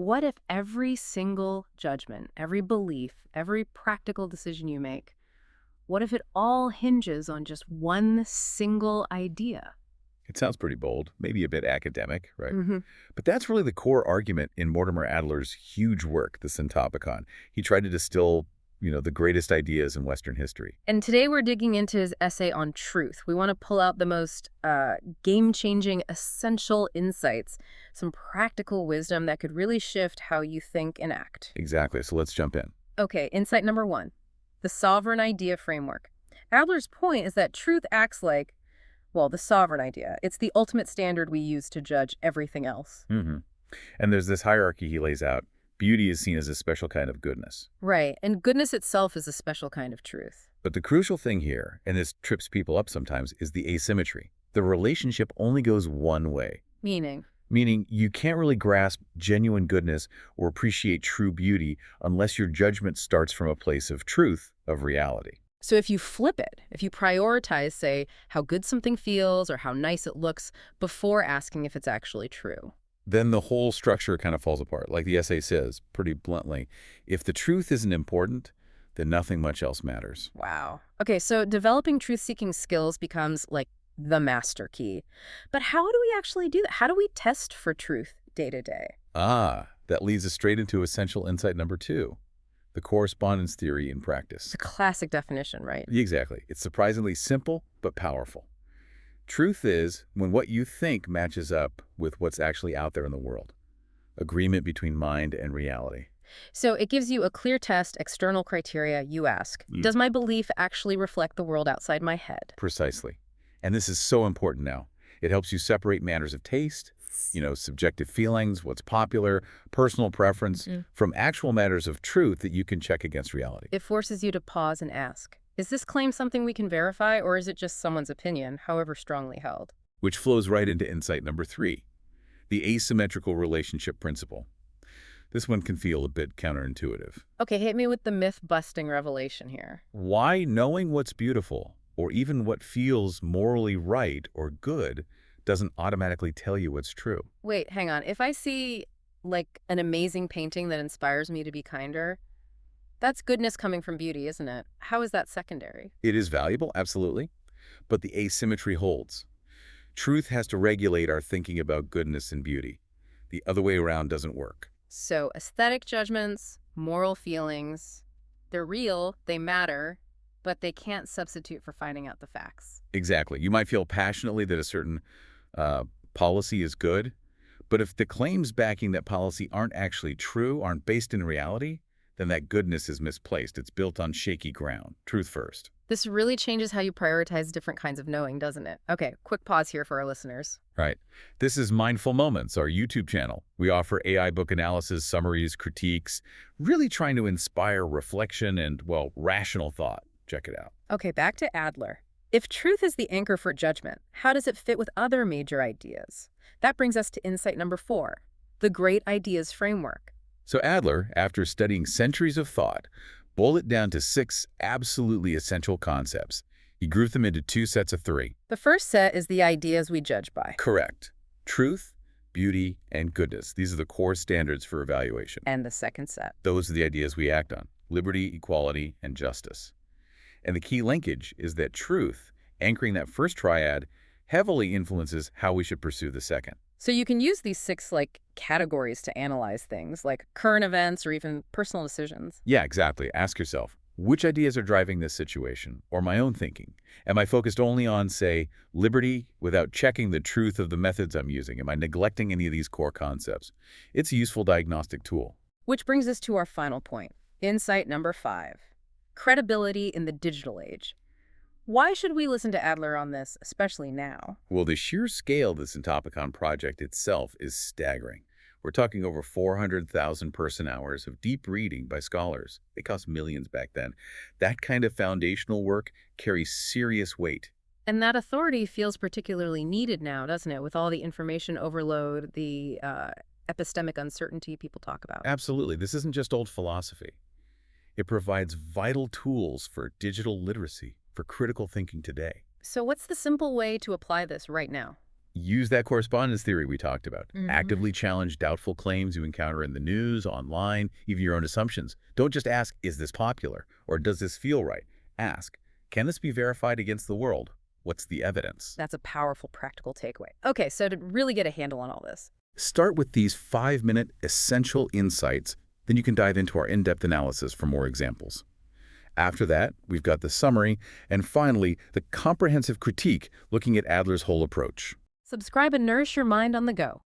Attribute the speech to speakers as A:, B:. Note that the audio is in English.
A: What if every single judgment, every belief, every practical decision you make, what if it all hinges on just one single idea?
B: It sounds pretty bold, maybe a bit academic, right?
A: hmm
B: But that's really the core argument in Mortimer Adler's huge work, the Syntopicon. He tried to distill, the greatest ideas in Western history.
A: And today we're digging into his essay on truth. We want to pull out the most game-changing, essential insights, some practical wisdom that could really shift how you think and act.
B: Exactly, so let's jump in.
A: Okay, insight number one, the sovereign idea framework. Adler's point is that truth acts like, well, the sovereign idea. It's the ultimate standard we use to judge everything else.
B: hmm And there's this hierarchy he lays out. Beauty is seen as a special kind of goodness.
A: Right, and goodness itself is a special kind of truth.
B: But the crucial thing here, and this trips people up sometimes, is the asymmetry. The relationship only goes one way.
A: Meaning,
B: Meaning you can't really grasp genuine goodness or appreciate true beauty unless your judgment starts from a place of truth, of reality.
A: so if you flip it, if you prioritize, say, how good something feels or how nice it looks before asking if it's actually true.
B: Then the whole structure kind of falls apart. Like the essay says, pretty bluntly, if the truth isn't important, then nothing much else matters.
A: Wow. Okay, so developing truth-seeking skills becomes like the master key. But how do we actually do that? How do we test for truth day to day?
B: That leads us straight into essential insight number two, the correspondence theory in
A: It's
B: practice.
A: a classic definition, right?
B: Exactly. It's surprisingly simple, but powerful. Truth is when what you think matches up with what's actually out there in the world. Agreement between mind and reality.
A: So it gives you a clear test, external criteria. You ask, does my belief actually reflect the world outside my head?
B: Precisely. And this is so important now. It helps you separate matters of taste, subjective feelings, what's popular, personal preference, from actual matters of truth that you can check against reality.
A: It forces you to pause and ask, is this claim something we can verify, or is it just someone's opinion, however strongly held?
B: Which flows right into insight number three, the asymmetrical relationship principle. This one can feel a bit counterintuitive.
A: Okay, hit me with the myth-busting revelation here.
B: Why knowing what's beautiful, or even what feels morally right or good, doesn't automatically tell you what's true?
A: Wait, hang on. If I see, like, an amazing painting that inspires me to be kinder, that's goodness coming from beauty, isn't it? How is that secondary?
B: It is valuable, absolutely, but the asymmetry holds. Truth has to regulate our thinking about goodness and beauty. The other way around doesn't work.
A: So, aesthetic judgments, moral feelings, they're real, they matter, but they can't substitute for finding out the facts.
B: Exactly. You might feel passionately that a certain policy is good, but if the claims backing that policy aren't actually true, aren't based in reality, then that goodness is misplaced. It's built on shaky ground. Truth first.
A: This really changes how you prioritize different kinds of knowing, doesn't it? Okay, quick pause here for our listeners.
B: Right. This is Mindful Moments, our YouTube channel. We offer AI book analysis, summaries, critiques, really trying to inspire reflection and, well, rational thought. Check it out.
A: Okay, back to Adler. If truth is the anchor for judgment, how does it fit with other major ideas? That brings us to insight number four, the great ideas framework.
B: So Adler, after studying centuries of thought, boiled it down to 6 absolutely essential concepts. He grouped them into 2 sets of 3.
A: The first set is the ideas we judge by.
B: Correct. Truth, beauty, and goodness. These are the core standards for evaluation.
A: And the second set.
B: Those are the ideas we act on. Liberty, equality, and justice. And the key linkage is that truth, anchoring that first triad, heavily influences how we should pursue the second.
A: So you can use these 6 categories to analyze things like current events or even personal decisions.
B: Yeah, exactly. Ask yourself, which ideas are driving this situation or my own thinking? Am I focused only on, say, liberty without checking the truth of the methods I'm using? Am I neglecting any of these core concepts? It's a useful diagnostic tool.
A: Which brings us to our final point, insight number 5, credibility in the digital age. Why should we listen to Adler on this, especially now?
B: Well, the sheer scale of the Syntopicon project itself is staggering. We're talking over 400,000 person-hours of deep reading by scholars. It cost millions back then. That kind of foundational work carries serious weight.
A: And that authority feels particularly needed now, doesn't it, with all the information overload, the epistemic uncertainty people talk about.
B: Absolutely. This isn't just old philosophy. It provides vital tools for digital literacy, for critical thinking today.
A: So what's the simple way to apply this right now?
B: Use that correspondence theory we talked about.
A: Hmm.
B: Actively challenge doubtful claims you encounter in the news, online, even your own assumptions. Don't just ask, is this popular? Or does this feel right? Ask, can this be verified against the world? What's the evidence?
A: That's a powerful practical takeaway. Okay, so to really get a handle on all this,
B: Start with these 5-minute essential insights, then you can dive into our in-depth analysis for more examples. After that, we've got the summary, and finally, the comprehensive critique looking at Adler's whole approach.
A: subscribe and nourish your mind on the go.